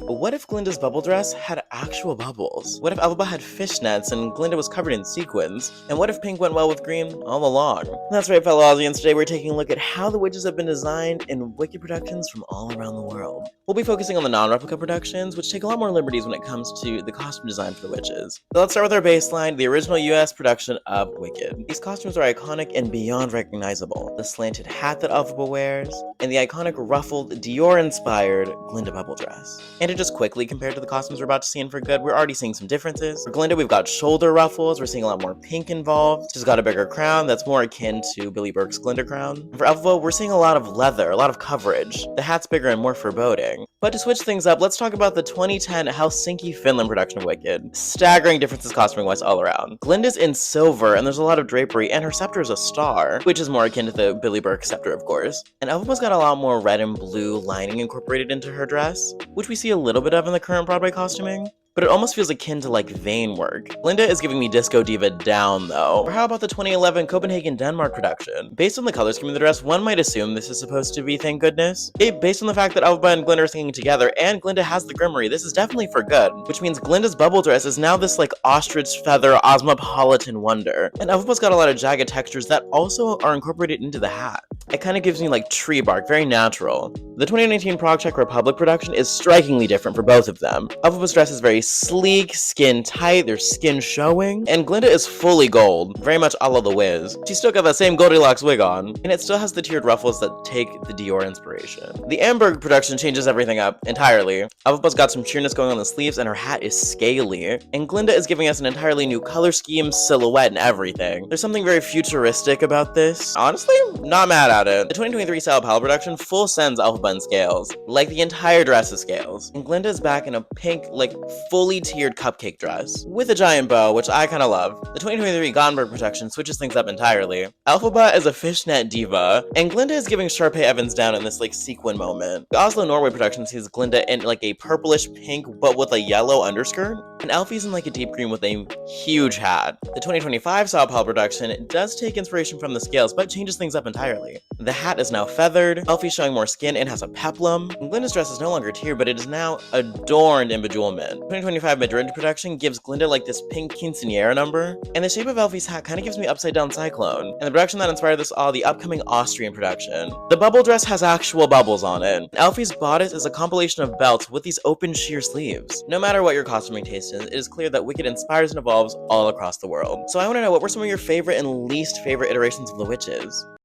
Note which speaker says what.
Speaker 1: But what if Glinda's bubble dress had actual bubbles? What if Elphaba had fishnets and Glinda was covered in sequins? And what if pink went well with green all along? That's right, fellow Aussians, today we're taking a look at how the witches have been designed in Wicked productions from all around the world. We'll be focusing on the non-replica productions, which take a lot more liberties when it comes to the costume design for the witches. So let's start with our baseline, the original US production of Wicked. These costumes are iconic and beyond recognizable. The slanted hat that Elphaba wears, and the iconic ruffled, Dior-inspired Glinda bubble dress. And to just quickly compare to the costumes we're about to see in For Good, we're already seeing some differences. For Glinda, we've got shoulder ruffles, we're seeing a lot more pink involved. She's got a bigger crown that's more akin to Billy Burke's Glinda crown. And for Elphaba, we're seeing a lot of leather, a lot of coverage. The hat's bigger and more foreboding. But to switch things up, let's talk about the 2010 Helsinki, Finland production of Wicked. Staggering differences costuming-wise all around. Glinda's in silver, and there's a lot of drapery, and her scepter is a star, which is more akin to the Billy Burke scepter, of course. And Elphaba's got a lot more red and blue lining incorporated into her dress, which we see a little bit of in the current Broadway costuming, but it almost feels akin to like vein work. Glinda is giving me Disco Diva down though. Or how about the 2011 Copenhagen, Denmark production? Based on the color scheme of the dress, one might assume this is supposed to be Thank Goodness. Based on the fact that Elphaba and Glinda are singing together, and Glinda has the Grimoire, this is definitely For Good, which means Glinda's bubble dress is now this like ostrich feather Osmopolitan wonder. And Elphaba's got a lot of jagged textures that also are incorporated into the hat. It kind of gives me like tree bark, very natural. The 2019 Prague Czech Republic production is strikingly different for both of them. Elphaba's dress is very sleek, skin tight, there's skin showing, and Glinda is fully gold, very much a la The Wiz. She's still got that same Goldilocks wig on, and it still has the tiered ruffles that take the Dior inspiration. The Amberg production changes everything up entirely. Elphaba's got some cheeriness going on the sleeves, and her hat is scaly, and Glinda is giving us an entirely new color scheme, silhouette, and everything. There's something very futuristic about this. Honestly, not mad at it. The 2023 Sao Paulo production full sends Elphaba in scales, like the entire dress is scales, and Glinda is back in a pink, like fully tiered cupcake dress with a giant bow, which I kind of love. The 2023 Gothenburg production switches things up entirely. Elphaba is a fishnet diva, and Glinda is giving Sharpay Evans down in this like sequin moment. The Oslo, Norway production sees Glinda in like a purplish pink but with a yellow underskirt, and Elfie's in like a deep green with a huge hat. The 2025 Sao Paulo production does take inspiration from the scales, but changes things up entirely. The hat is now feathered, Elfie's showing more skin and has a peplum, and Glinda's dress is no longer tiered, but it is now adorned in bejewelment. 2025 Madrid production gives Glinda like this pink quinceañera number, and the shape of Elfie's hat kind of gives me upside down cyclone. And the production that inspired this all, the upcoming Austrian production. The bubble dress has actual bubbles on it. Elfie's bodice is a compilation of belts with these open sheer sleeves. No matter what your costuming taste is, it is clear that Wicked inspires and evolves all across the world. So I want to know, what were some of your favorite and least favorite iterations of the witches?